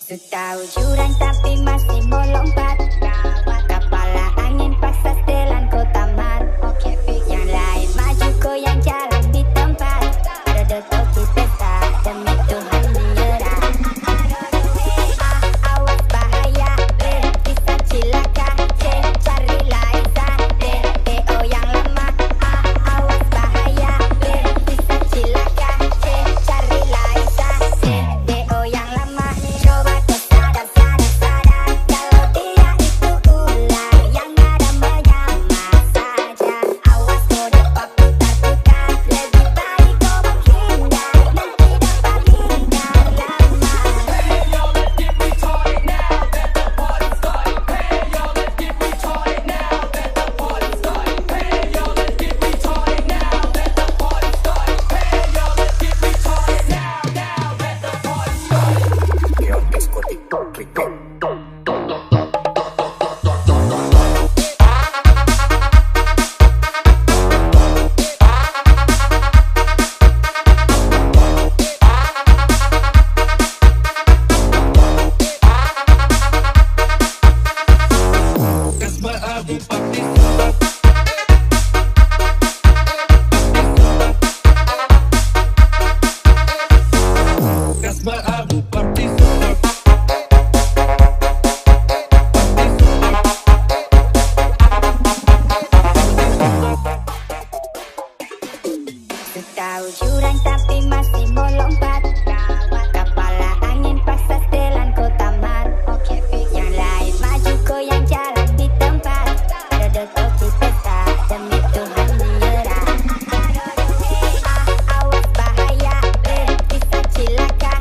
Tahu jurang tapi masih mau lompat. Kepala angin paksa setelan kota mat. Yang lain maju goyang jalan di tempat. Ada toki pesta demi Tuhan menyerah. Awas bahaya, bisa cilaka. Cari Liza, DO yang lama. Awas bahaya, bisa cilaka. Cari Liza, DO yang lama. Coba kau sadar kalau dia itu ular yang ada menyamar saja. Awas kau dapat putar-putar, lebih baik kau menghindar, nanti dapat hindar lama. Tahu jurang tapi masih mau lompat. Kepala angin paksa setelan kota mat. Yang lain maju goyang jalan di tempat. Ada toki pesta demi Tuhan menyerah. Awas bahaya, bisa cilaka.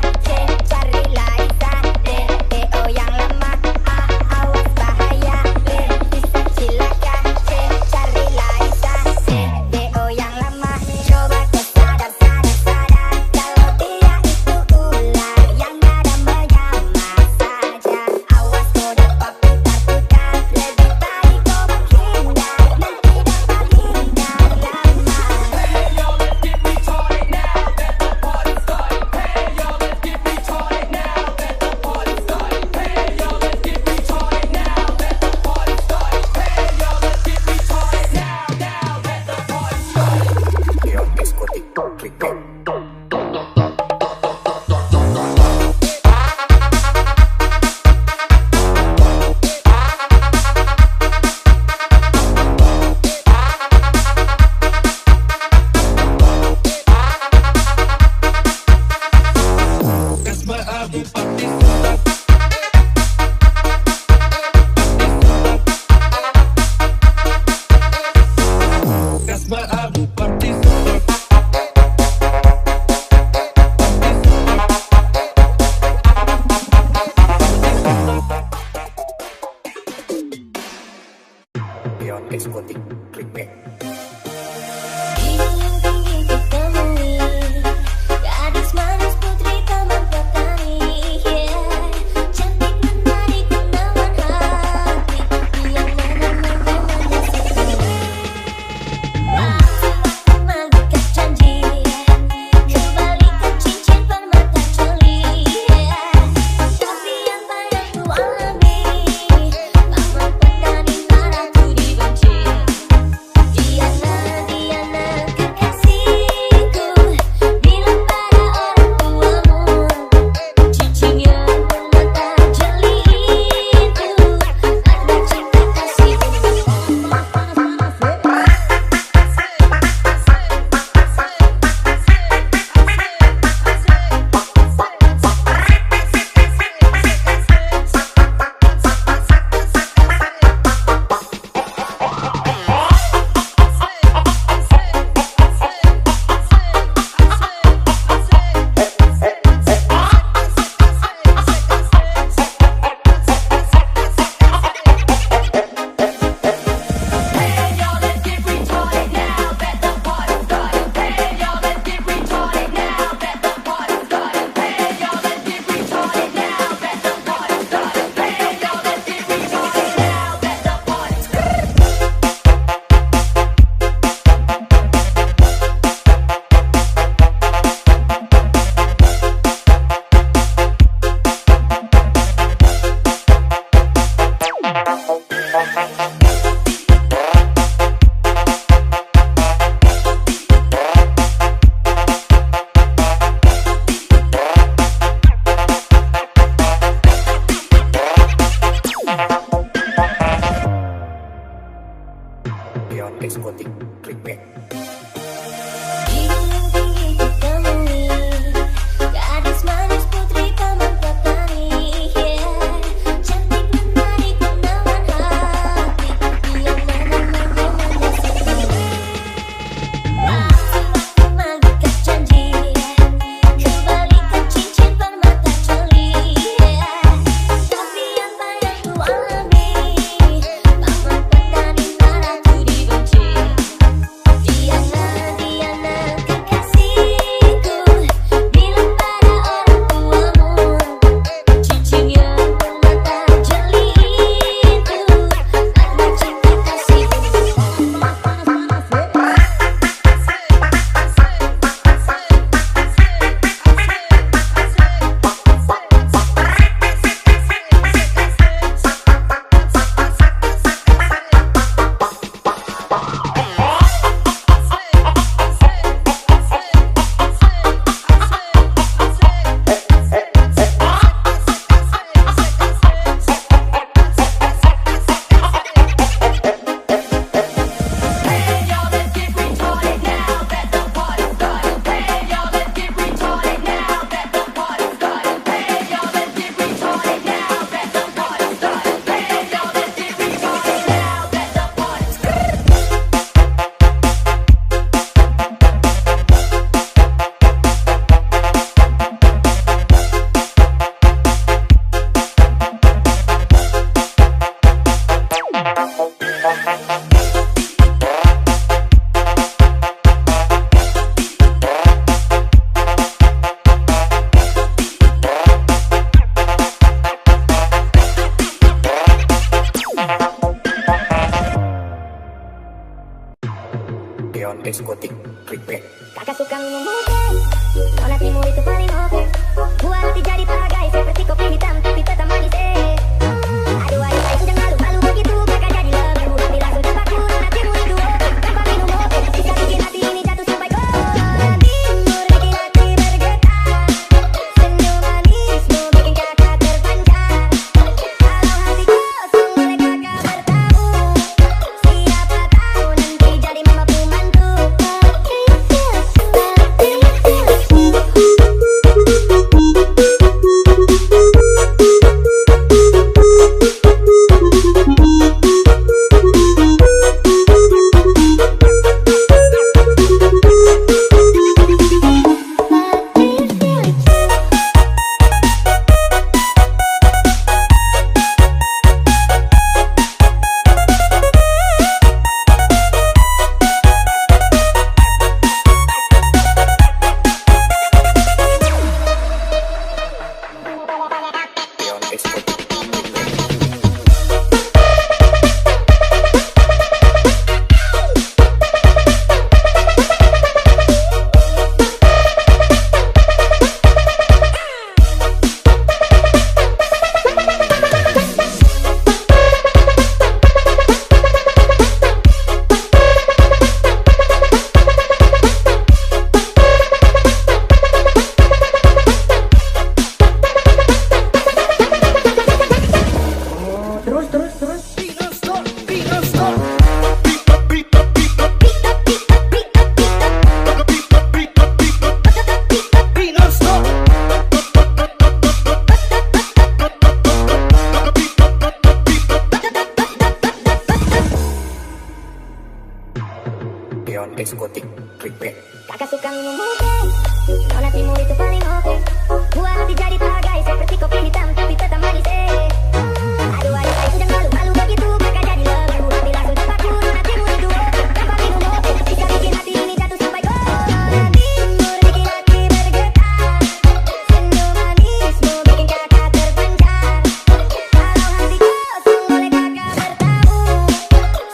Eksotik, clickbait. Kakak suka minum oke, nona timur itu paling oke. Buat roti jadi bagai seperti kopi hitam tapi tetap manis Aduh aduh saya sudah malu-malu begitu kakak jadi lagu. Hati langsung terpaku nona timur itu oke. Tanpa minum oke, bisa bikin hati ini jatuh sampai go. Nona timur bikin hati bergetar. Senyum manismu bikin kakak terpancar. Kalau hati kosong boleh kakak bertamu. Siapa tahu nanti jadi mama pembantu. Beyond Exotic, clickbait. Beyond Exotic, clickbait. Kakak suka minum oke, nona timur itu paling oke. Buat roti jadi bagai seperti kopi hitam tapi tetap manis Aduh aduh saya sudah malu-malu begitu kakak jadi lagu. Hati langsung terpaku nona timur itu oke. Tanpa minum oke, bisa bikin hati ini jatuh sampai go. Nona timur bikin hati bergetar. Senyum manismu bikin kakak terpancar. Kalau hati kosong boleh kakak bertamu.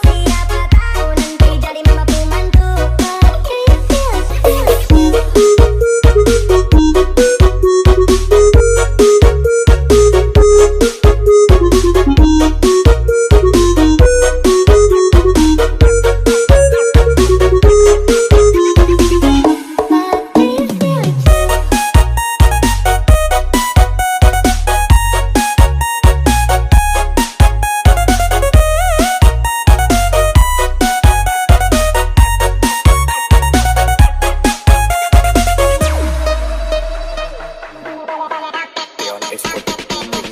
Siapa tahu nanti jadi mama pembantu. Beyond Exotic, clickbait.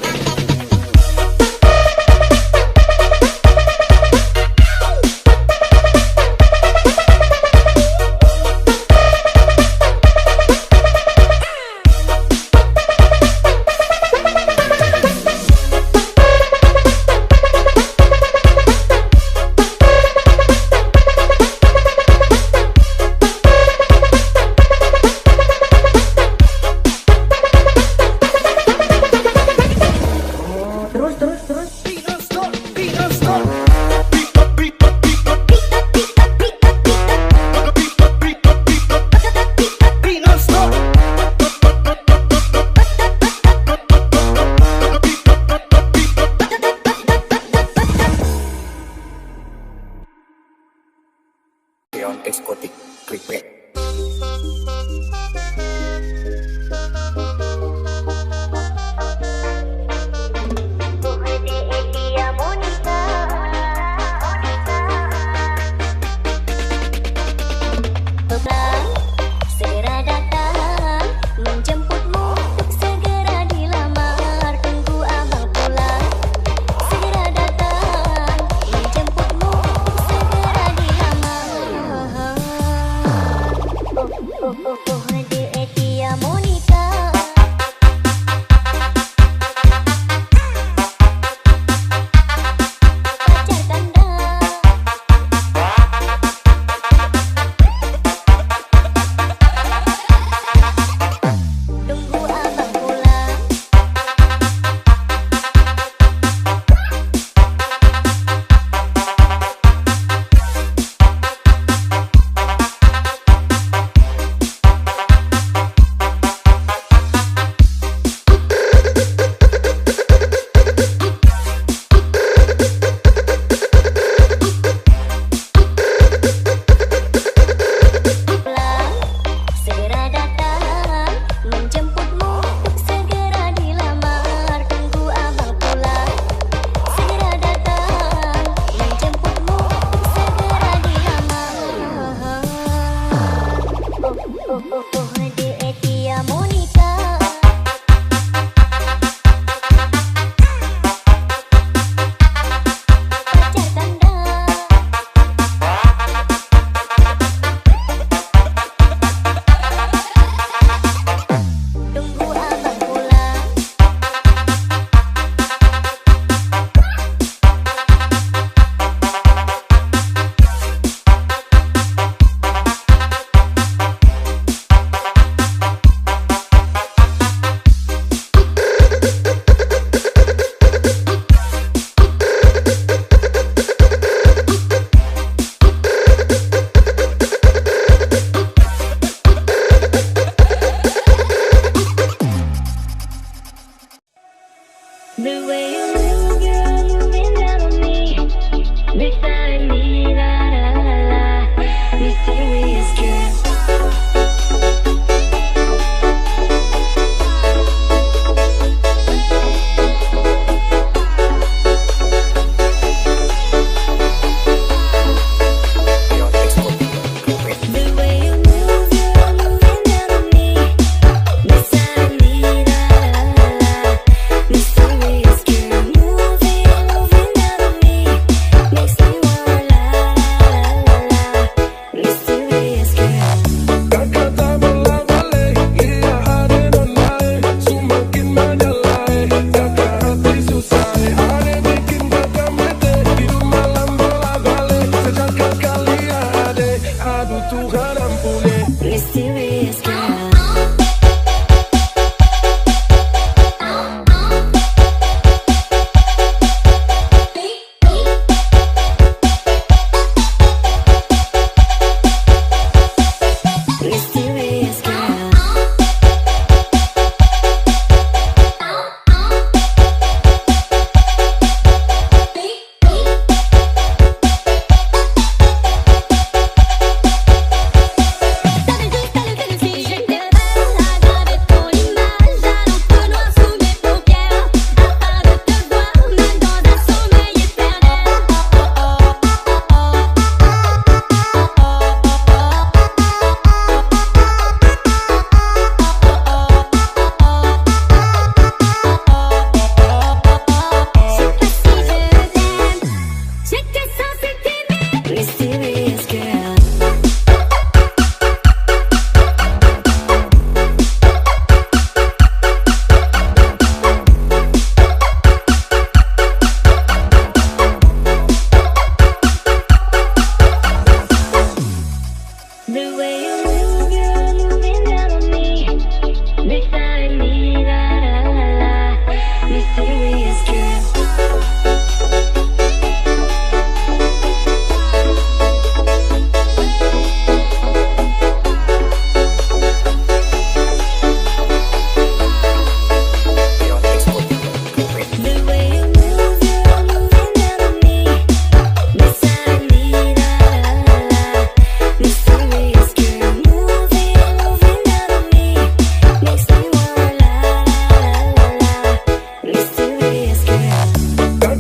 The way you move, you're moving down on me, beside me, la la la la, mysterious girl. Beyond exotic, click back. The way you move, you're moving down on me, beside me, la la la la, mysterious girl. Moving, moving down on me, makes me wanna la la la la, mysterious girl. Kata bola-balik, ia ada nonai, semakin menjelai, kakak hati susah, ada bikin kakak mete, hidup malam bola-balik, sejak kakak lihat ade, aduh Tuhan ampuni. Mysterious girl. Mysterious girl. Si je te parle à travers ton image, à l'encre noire sous mes paupières, afin de te voir même dans un sommeil éternel. Je sais pas si je t'aime, j'étais censée t'aimer. Mysterious girl. The way you move, you're moving down on me, beside me, la la la la, mysterious girl. Beyond exotic, click back. The way you move, you're moving down on me, beside me, la la la la, mysterious girl. Moving, moving down on me, makes me wanna la la la la, mysterious girl.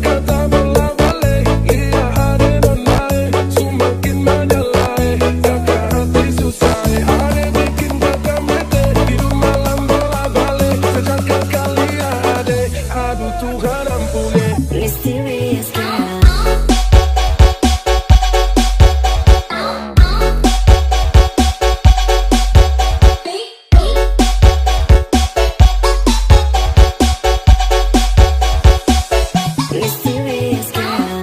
Kata bola-balik, ia ada nonai, semakin menjelai, kakak hati susah, ada bikin kakak mete, hidup malam bola-balik, sejak kakak lihat ade, aduh Tuhan ampuni. Mysterious girl. Mysterious girl.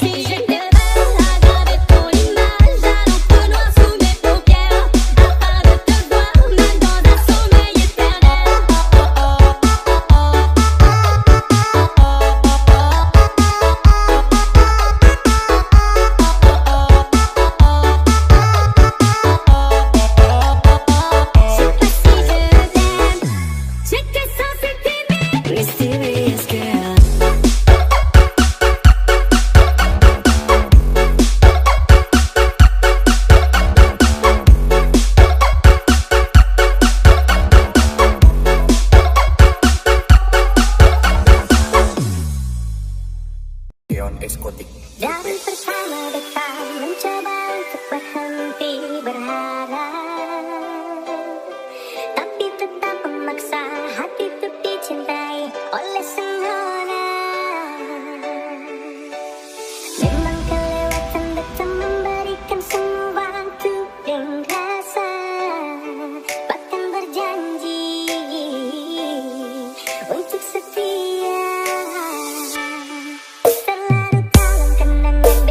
Si je te parle à travers ton image, à l'encre noire sous mes paupières, afin de te voir même dans un sommeil éternel. Je sais pas si je t'aime, j'étais censée t'aimer. Mysterious girl. Beyond exotic, Dari pertama kita mencoba untuk berhenti berharap, tapi tetap memaksa hati untuk dicintai oleh sempurna. Memang kelewatan datang memberikan semua untuk yang rasa, bahkan berjanji untuk setia. Terlalu dalam kenangan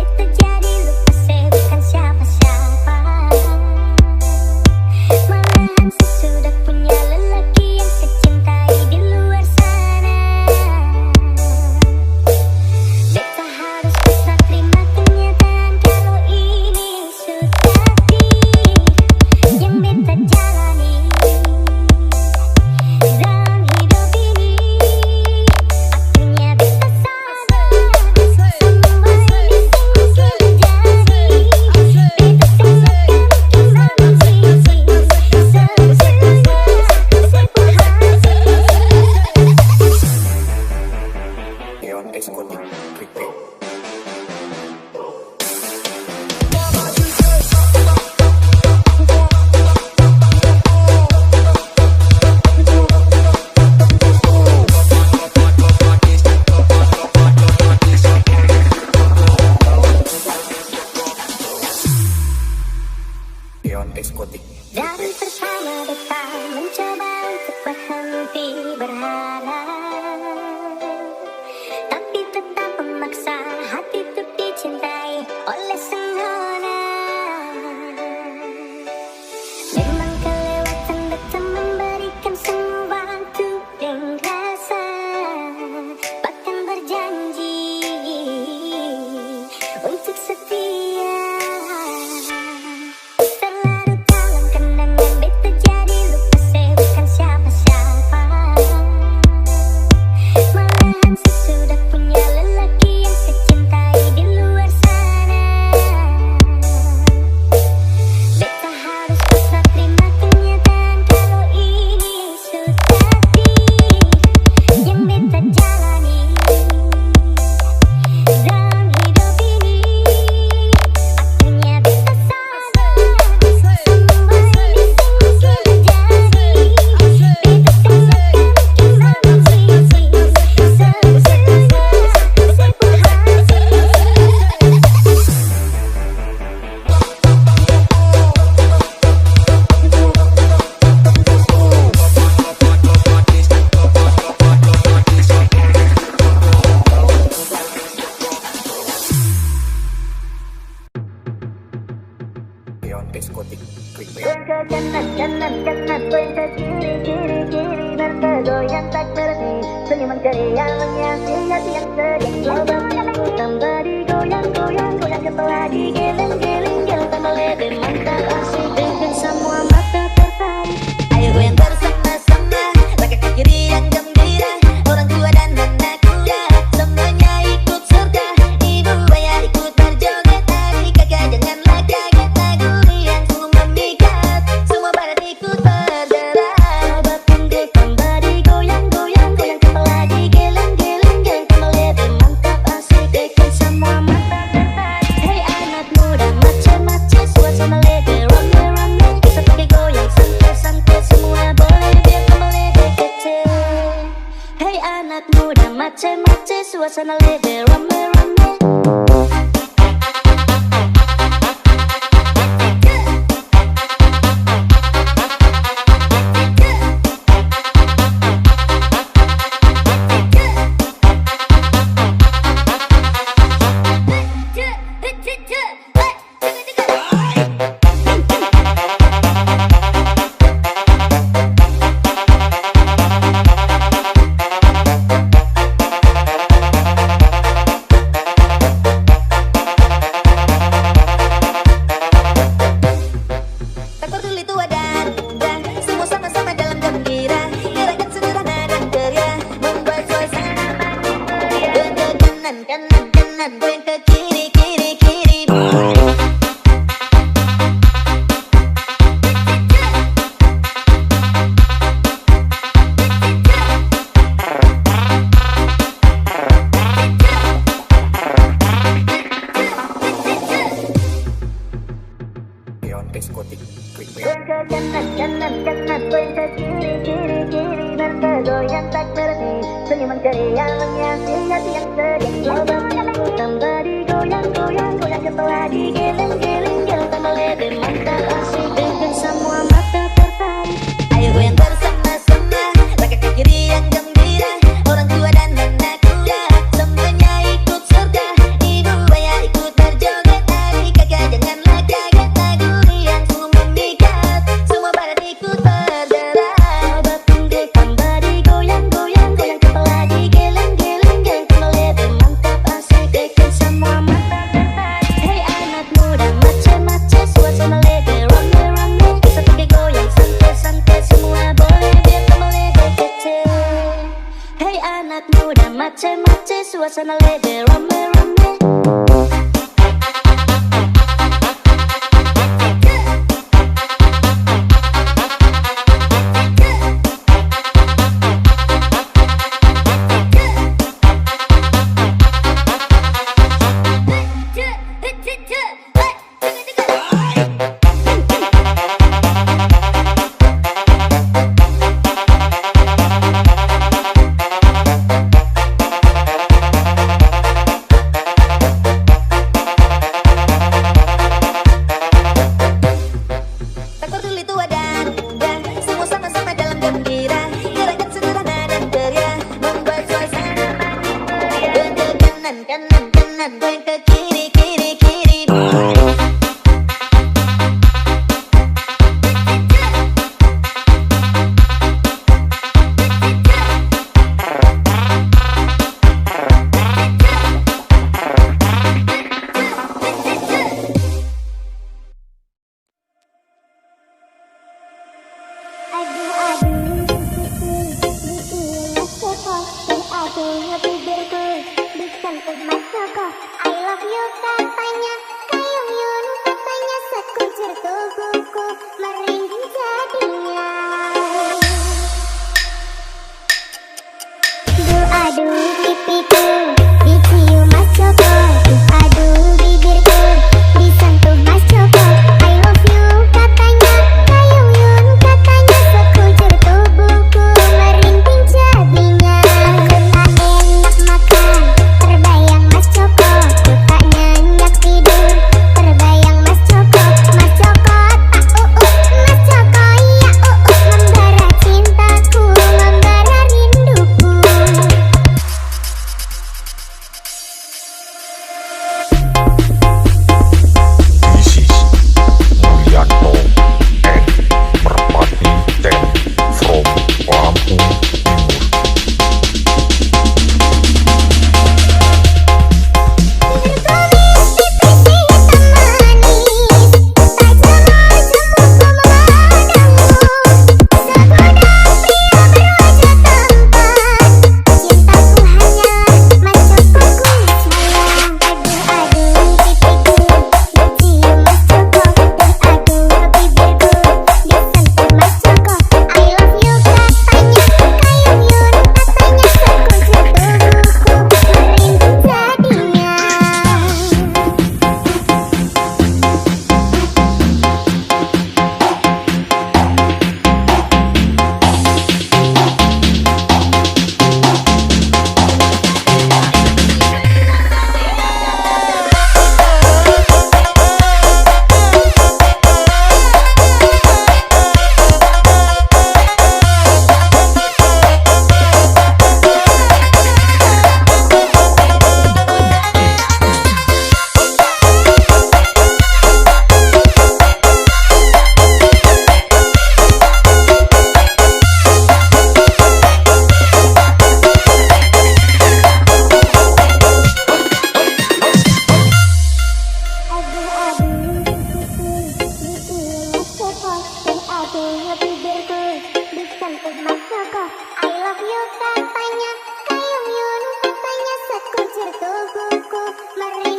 Exotic. Prepare. Beyond Exotic. Dari pertama kita mencoba untuk berhenti berharap, tapi tetap memaksa hati untuk dicintai oleh sempurna. Memang kelewatan datang memberikan semua untuk yang rasa, bahkan berjanji untuk setia. Terlalu dalam kenangan beta jadi lupa saya bukan siapa-siapa. Malahan saya sudah punya lelaki yang saya cintai di luar sana. Beta harus pasrah terima kenyataan kalau ini sudah yang beta jalani dalam hidup ini. Akhirnya beta sadar semua ini semua sudah jadi. Beta sangat mungkin membenci sesungguhnya sebuah hati. Beyond Exotic. Prepare. Goyang ke kanan, kanan, kanan, goyang ke kiri, kiri, kiri, dan bergoyang tak berhenti. Senyuman ceria menghiasi hati yang sedih. Coba aku tambah digoyang, goyang, goyang kepala digeleng, geleng, geleng tambah lebih mantap asik dengan semua mata tertarik. Ayo goyang bersama-sama, langkah ke kiri yang gembira. Orang tua dan anak muda semuanya ikut serta. Ibu ayah ikut berjoget, adik kakak janganlah kaget. Nagurian semua memikat, semua badan ikut bergerak. Coba tunggu tambah digoyang, goyang, goyang kepala digeleng, geleng, geleng tambah lebih mantap asik dengan semua mata tertarik. Hey anak muda macam-macam suasana lagi rame-rame. Bisa pakai goyang santai-santai semua boleh biar tambah lebih kece. Hey anak muda macam-macam suasana lagi rame-rame. Tak peduli tua dan muda, semua sama-sama dalam gembira. Gerakan sederhana dan ceria membuat suasana makin meriah. Goyang ke kanan, kanan, kanan, goyang ke kiri, kiri, kiri. Beyond Exotic. Prepare. Goyang ke kanan, kanan, kanan, goyang ke kiri, kiri, kiri, dan bergoyang tak berhenti. Senyuman ceria menghiasi hati yang sedih. Coba aku tambah digoyang, goyang, goyang kepala digeleng, geleng, geleng tambah lebih mantap asik dengan semua mata tertarik. Ayo goyang bersama-sama, langkah ke kiri yang gembira. Orang tua dan anak muda semuanya ikut serta. Ibu ayah ikut berjoget, adik kakak janganlah kaget. Nagurian semua memikat, semua badan ikut bergerak. Coba tunggu tambah digoyang, goyang, goyang kepala digeleng, geleng, geleng tambah lebih mantap asik dengan semua mata tertarik. Hey anak muda macam-macam suasana lagi rame-rame. Bisa pakai goyang santai-santai semua boleh biar tambah lebih kece. Hey anak muda macam-macam suasana lagi rame-rame. kanan kanan kanan, goyang ke kiri kiri kiri. I love you katanya, kayung yun katanya, sekujur tubuhku merinding jadinya. Aduh pipiku dicium Mas Joko, aduh bibirku disentuh Mas Joko. I love you katanya, kayung yun katanya, sekujur tubuhku merinding jadinya. Aku tak enak makan, terbayang Mas Joko. Aku tak nyenyak tidur, terbayang Mas Joko. Mas Joko tak Mas Joko ya membara cintaku, membara rinduku. This is Mulyanto and Merpati 10 from Lampung Timur. I love you katanya, kayung yun katanya, sekujur tubuhku merinding.